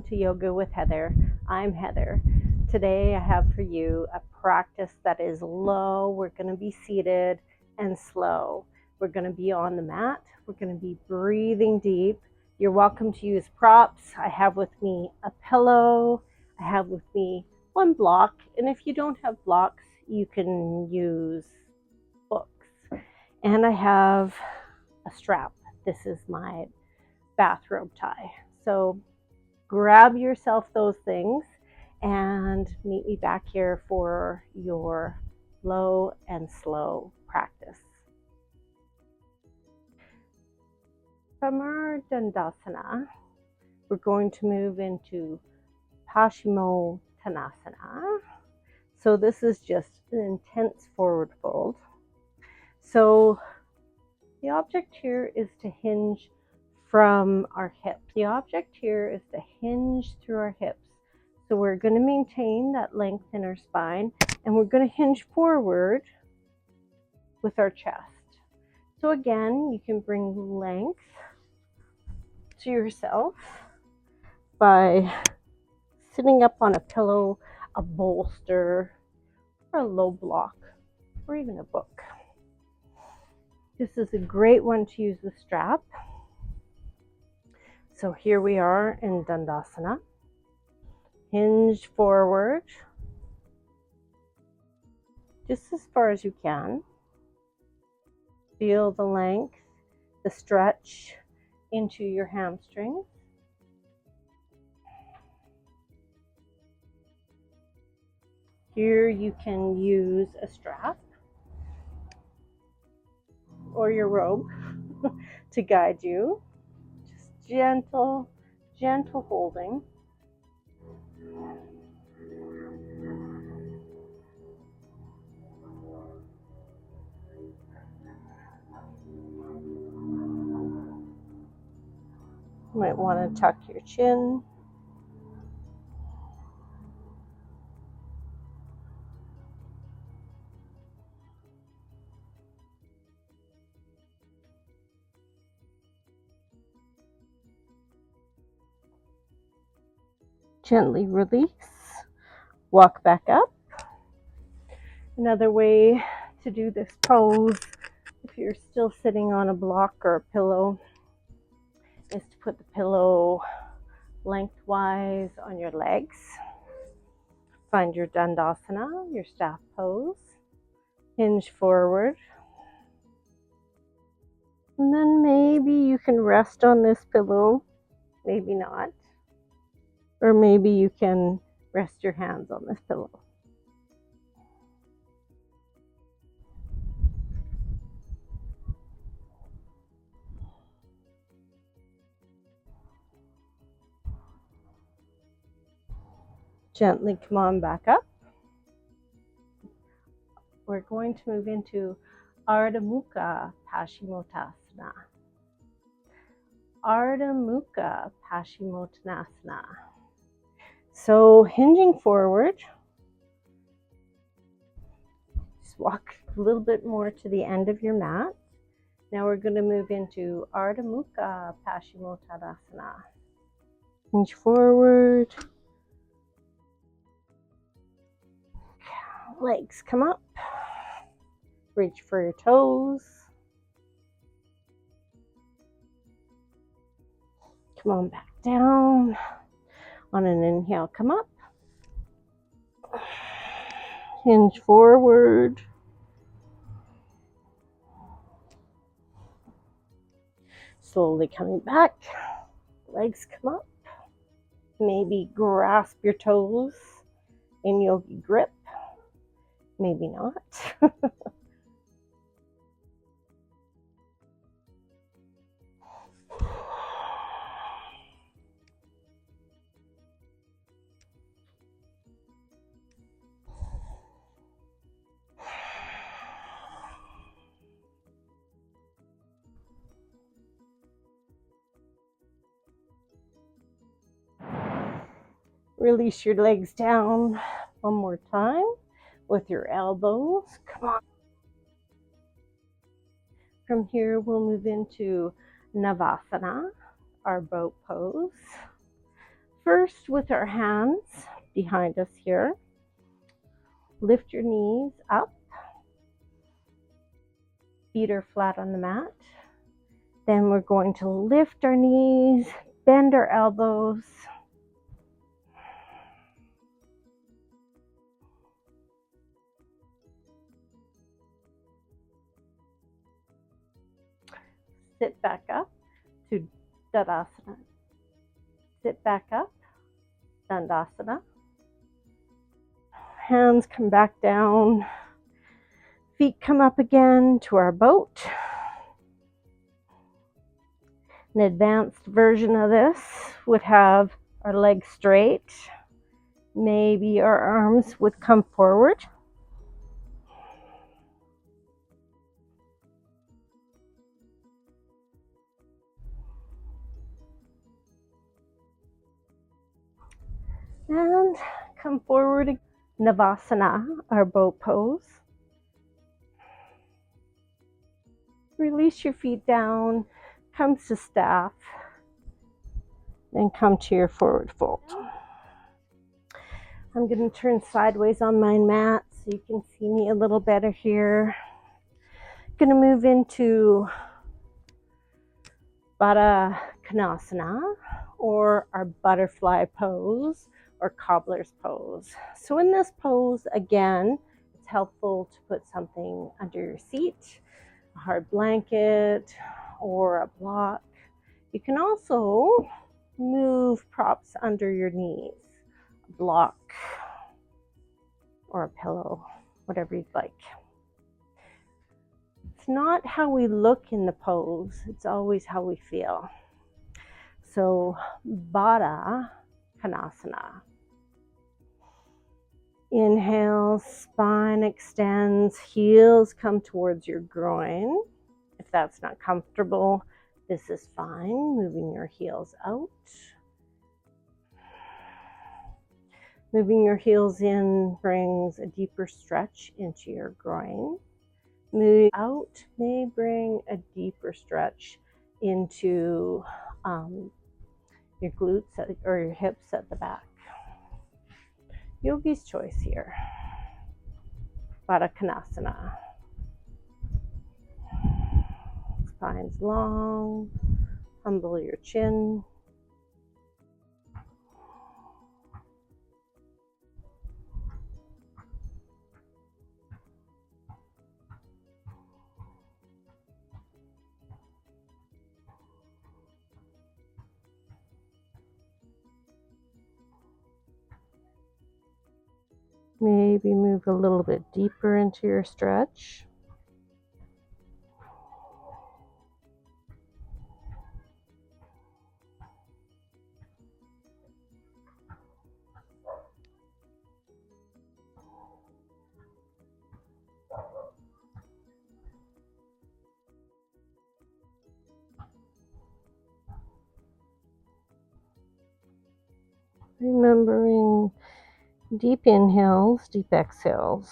welcome to Yoga with Heather. I'm Heather. Today I have for you a practice that is low. We're going to be seated and slow. We're going to be on the mat. We're going to be breathing deep. You're welcome to use props. I have with me a pillow. I have with me one block. And if you don't have blocks, you can use books. And I have a strap. This is my bathrobe tie. So grab yourself those things and meet me back here for your low and slow practice. From our Dandasana, we're going to move into Paschimottanasana. So this is just an intense forward fold. So the object here is to hinge from our hips. The object here is to hinge through our hips. So we're going to maintain that length in our spine, and we're going to hinge forward with our chest. So again, you can bring length to yourself by sitting up on a pillow, a bolster, or a low block, or even a book. This is a great one to use the strap. So here we are in Dandasana. Hinge forward, just as far as you can. Feel the length, the stretch into your hamstrings. Here you can use a strap or your robe to guide you. Just gentle holding. You might want to tuck your chin. Gently release. Walk back up. Another way to do this pose, if you're still sitting on a block or a pillow, is to put the pillow lengthwise on your legs. Find your Dandasana, your staff pose. Hinge forward. And then maybe you can rest on this pillow, maybe not. Or maybe you can rest your hands on this pillow. Gently come on back up. We're going to move into Ardha Mukha Paschimottanasana. Ardha Mukha Paschimottanasana. So hinging forward, just walk a little bit more to the end of your mat. Now we're going to move into Ardha Mukha Paschimottanasana. Hinge forward. Legs come up. Reach for your toes. Come on back down. On an inhale, come up. Hinge forward. Slowly coming back. Legs come up. Maybe grasp your toes in yogi grip. Maybe not. Release your legs down one more time with your elbows. Come on. From here, we'll move into Navasana, our boat pose. First, with our hands behind us here, lift your knees up, feet are flat on the mat. Then we're going to lift our knees, bend our elbows. Sit back up to Tadasana. Sit back up, Dandasana. Hands come back down. Feet come up again to our boat. An advanced version of this would have our legs straight. Maybe our arms would come forward. And come forward, Navasana, our boat pose. Release your feet down, come to staff, then come to your forward fold. I'm going to turn sideways on my mat so you can see me a little better here. Going to move into Baddha Konasana, or our butterfly pose, or cobbler's pose. So in this pose, again, it's helpful to put something under your seat, a hard blanket or a block. You can also move props under your knees, a block or a pillow, whatever you'd like. It's not how we look in the pose, it's always how we feel. So Baddha Konasana. Inhale, spine extends, heels come towards your groin. If that's not comfortable, this is fine. Moving your heels out. Moving your heels in brings a deeper stretch into your groin. Moving out may bring a deeper stretch into your glutes or your hips at the back. Yogi's choice here. Baddha Konasana. Spine's long. Humble your chin. Maybe move a little bit deeper into your stretch. Remembering deep inhales, deep exhales.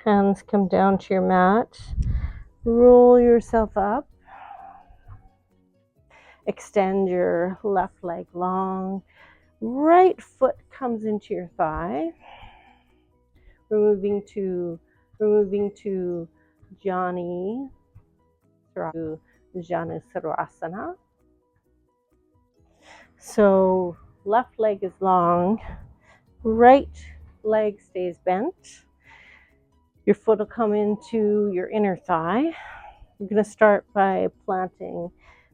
Hands come down to your mat. Roll yourself up. Extend your left leg long. Right foot comes into your thigh. We're moving to Janu Sarasana. So left leg is long, right leg stays bent. Your foot will come into your inner thigh. We're going to start by planting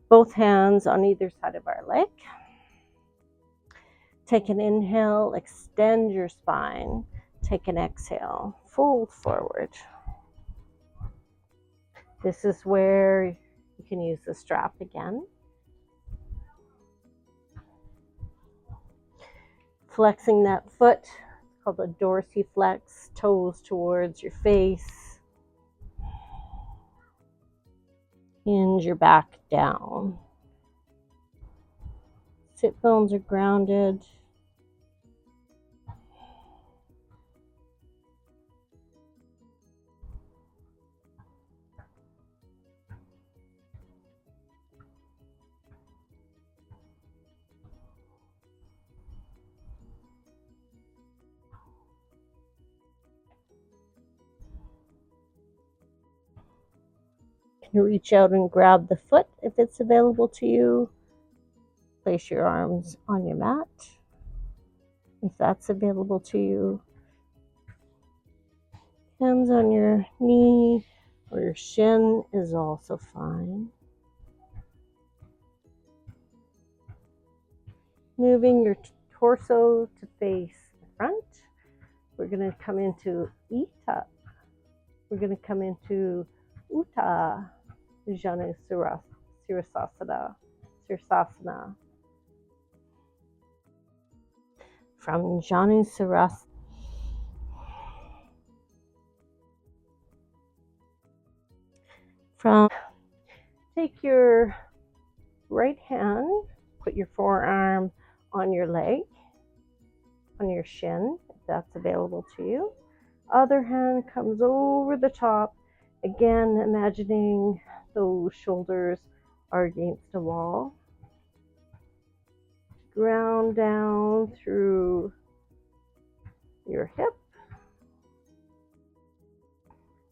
both hands on either side of our leg. Take an inhale, extend your spine. Take an exhale, fold forward. This is where you can use the strap again. Flexing that foot, it's called a dorsiflex, toes towards your face. Hinge your back down. Sit bones are grounded. You reach out and grab the foot if it's available to you. Place your arms on your mat if that's available to you. Hands on your knee or your shin is also fine. Moving your torso to face the front. We're going to come into Ita. We're going to come into Uta Janu Sirsasana. From Janu Sirsasana. Take your right hand, put your forearm on your leg, on your shin, if that's available to you. Other hand comes over the top. Again, imagining those shoulders are against a wall. Ground down through your hip.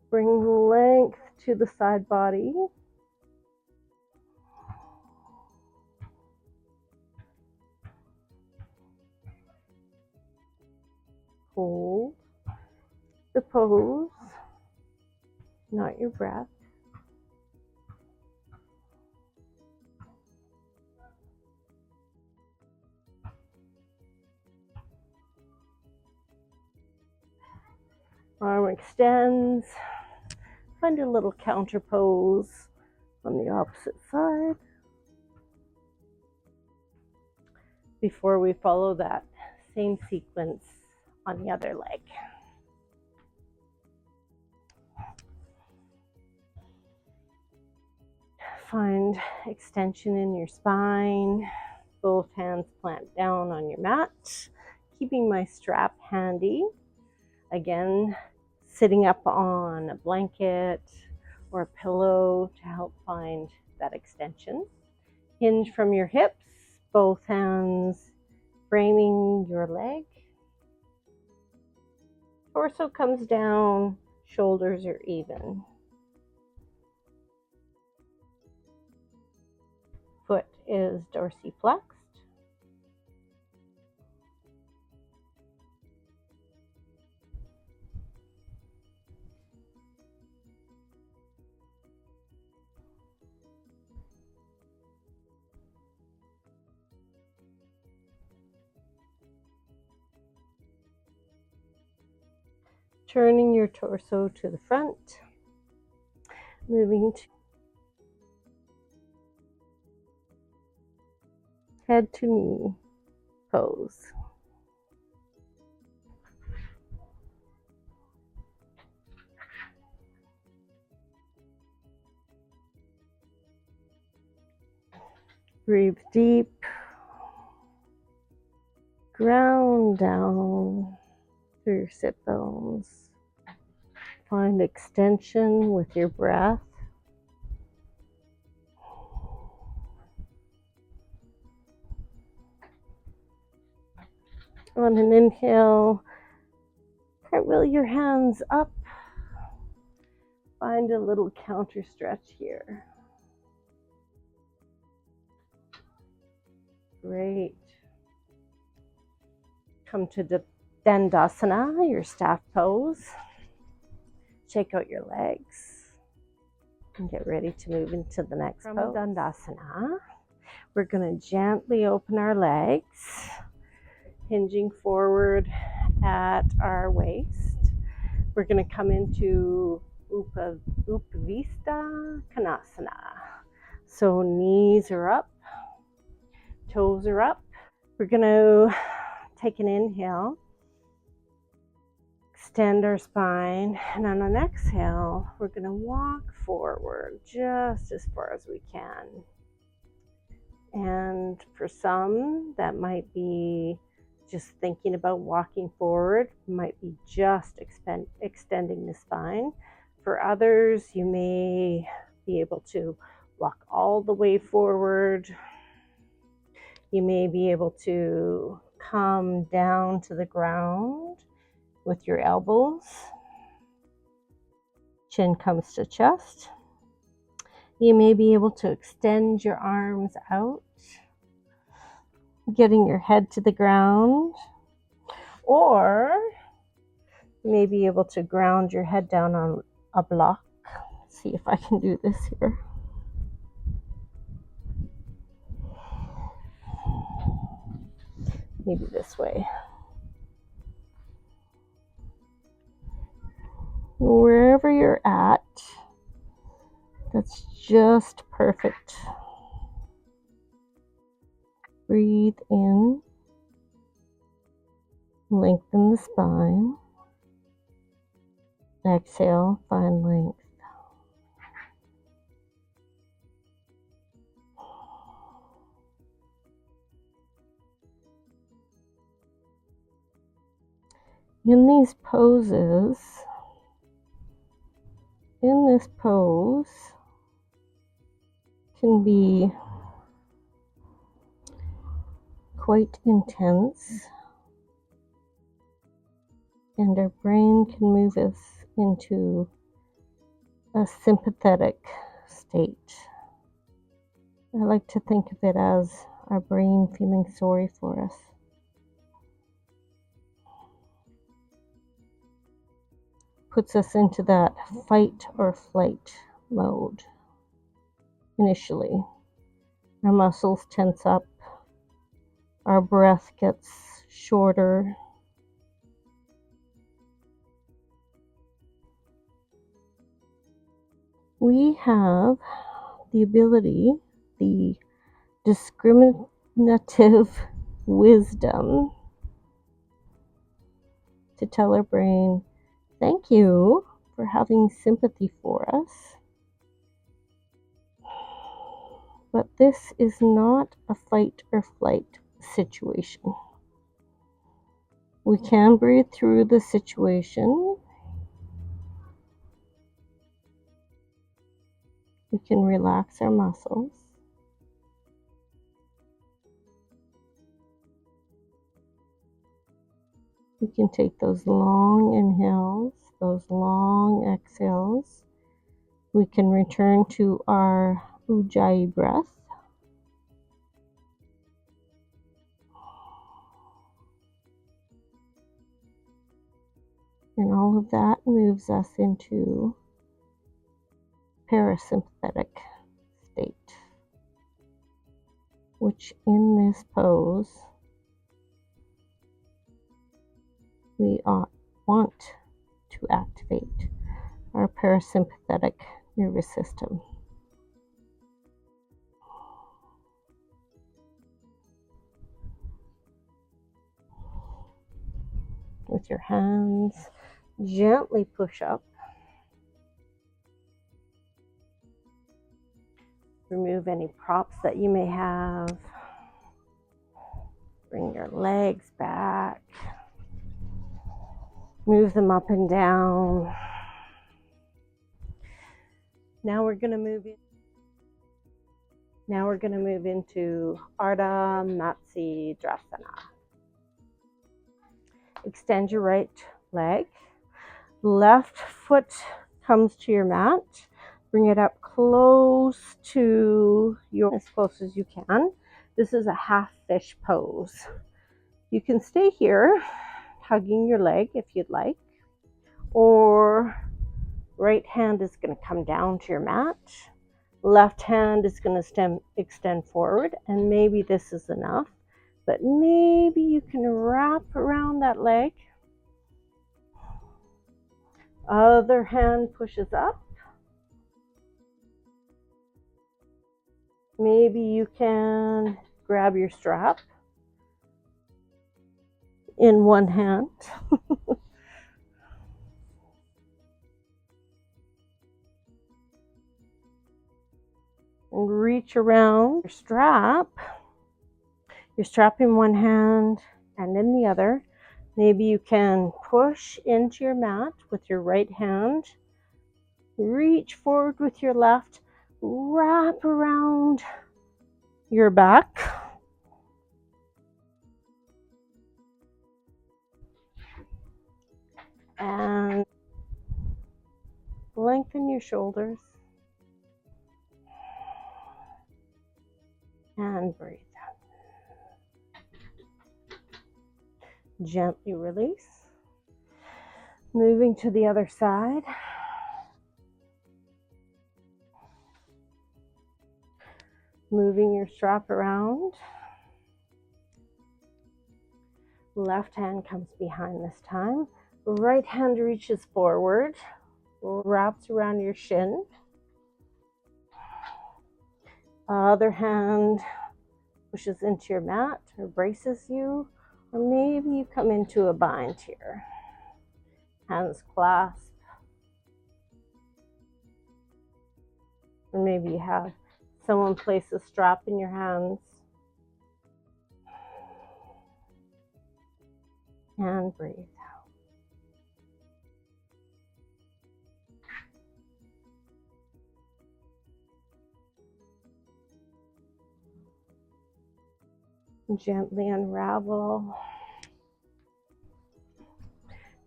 Bring length to the side body. Hold the pose, not your breath. Arm extends. Find a little counter pose on the opposite side before we follow that same sequence on the other leg. Find extension in your spine. Both hands plant down on your mat, keeping my strap handy. Again, sitting up on a blanket or a pillow to help find that extension. Hinge from your hips, both hands framing your leg. Torso comes down, shoulders are even. Foot is dorsiflexed. Turning your torso to the front, moving to head to knee pose. Breathe deep, ground down through your sit bones. Find extension with your breath. On an inhale, cartwheel your hands up. Find a little counter stretch here. Great. Come to the Dandasana, your staff pose. Shake out your legs and get ready to move into the next pose. From Dandasana, we're going to gently open our legs, hinging forward at our waist. We're going to come into Upavista Konasana. So knees are up, toes are up. We're going to take an inhale, extend our spine, and on an exhale, we're going to walk forward just as far as we can. And for some, that might be just thinking about walking forward, might be just extending the spine. For others, you may be able to walk all the way forward. You may be able to come down to the ground with your elbows. Chin comes to chest. You may be able to extend your arms out, getting your head to the ground, or you may be able to ground your head down on a block. Let's see if I can do this here. Maybe this way. Wherever you're at, that's just perfect. Breathe in, lengthen the spine. Exhale, find length. In this pose can be quite intense, and our brain can move us into a sympathetic state. I like to think of it as our brain feeling sorry for us. Puts us into that fight or flight mode initially. Our muscles tense up, our breath gets shorter. We have the ability, the discriminative wisdom to tell our brain, thank you for having sympathy for us, but this is not a fight or flight situation. We can breathe through the situation. We can relax our muscles. We can take those long inhales, those long exhales. We can return to our Ujjayi breath. And all of that moves us into parasympathetic state, which in this pose we want to activate our parasympathetic nervous system. With your hands, gently push up. Remove any props that you may have. Bring your legs back. Move them up and down. Now we're going to move into Ardha Matsyendrasana. Extend your right leg. Left foot comes to your mat. Bring it up close to as close as you can. This is a half fish pose. You can stay here, hugging your leg if you'd like, or right hand is going to come down to your mat. Left hand is going to extend forward, and maybe this is enough, but maybe you can wrap around that leg. Other hand pushes up. Maybe you can grab your strap in one hand. And reach around your strap in one hand and in the other. Maybe you can push into your mat with your right hand, reach forward with your left, wrap around your back, and lengthen your shoulders. And breathe out. Gently release. Moving to the other side. Moving your strap around. Left hand comes behind this time. Right hand reaches forward, wraps around your shin. Other hand pushes into your mat or braces you, or maybe you come into a bind here. Hands clasp. Or maybe you have someone place a strap in your hands. And breathe out. Gently unravel.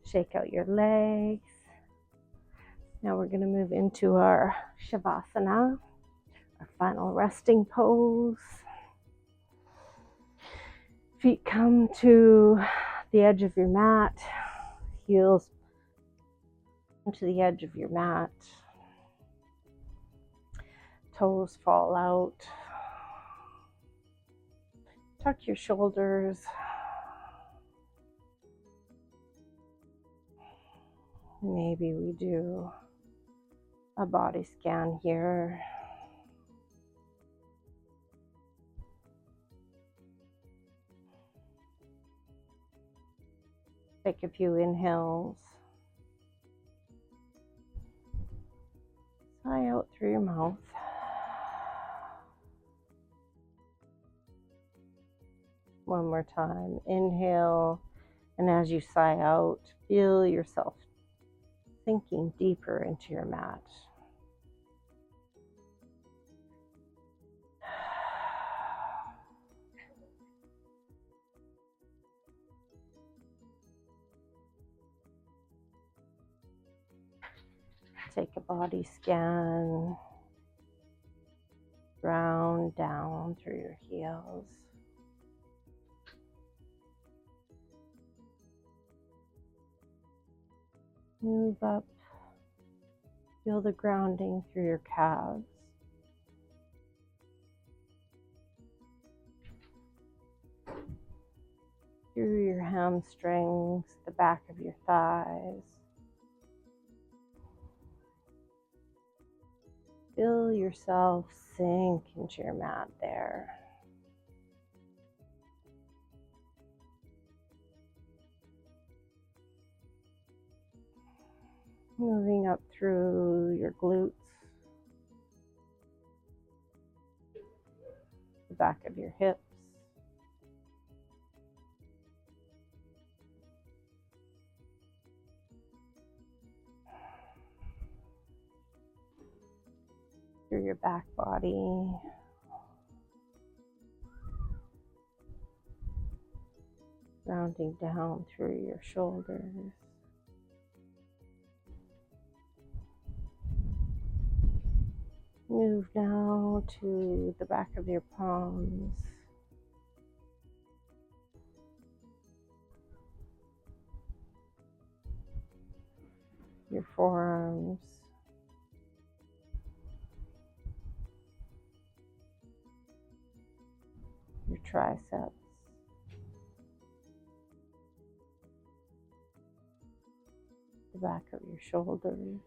Shake out your legs. Now we're going to move into our Shavasana, our final resting pose. Feet come to the edge of your mat, heels to the edge of your mat, toes fall out. Tuck your shoulders. Maybe we do a body scan here. Take a few inhales. Sigh out through your mouth. One more time. Inhale, and as you sigh out, feel yourself sinking deeper into your mat. Take a body scan. Ground down through your heels. Move up. Feel the grounding through your calves. Through your hamstrings, the back of your thighs. Feel yourself sink into your mat there. Moving up through your glutes, the back of your hips. Through your back body. Rounding down through your shoulders. Move now to the back of your palms. Your forearms. Your triceps. The back of your shoulders.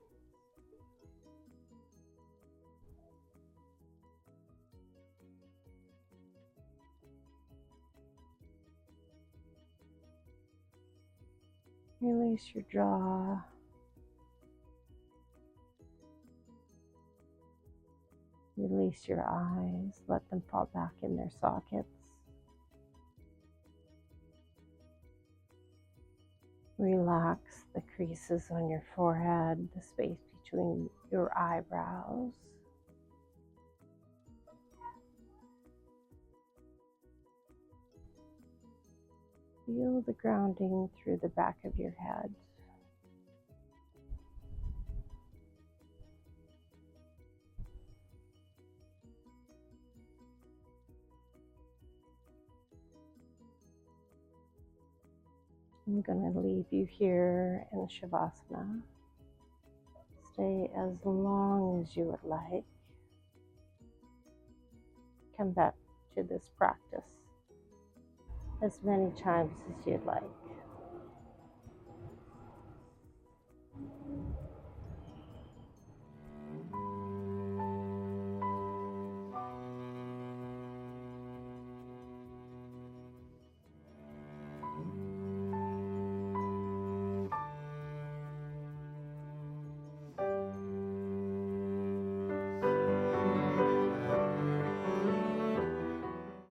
Release your jaw. Release your eyes. Let them fall back in their sockets. Relax the creases on your forehead, the space between your eyebrows. Feel the grounding through the back of your head. I'm going to leave you here in Shavasana. Stay as long as you would like. Come back to this practice as many times as you'd like.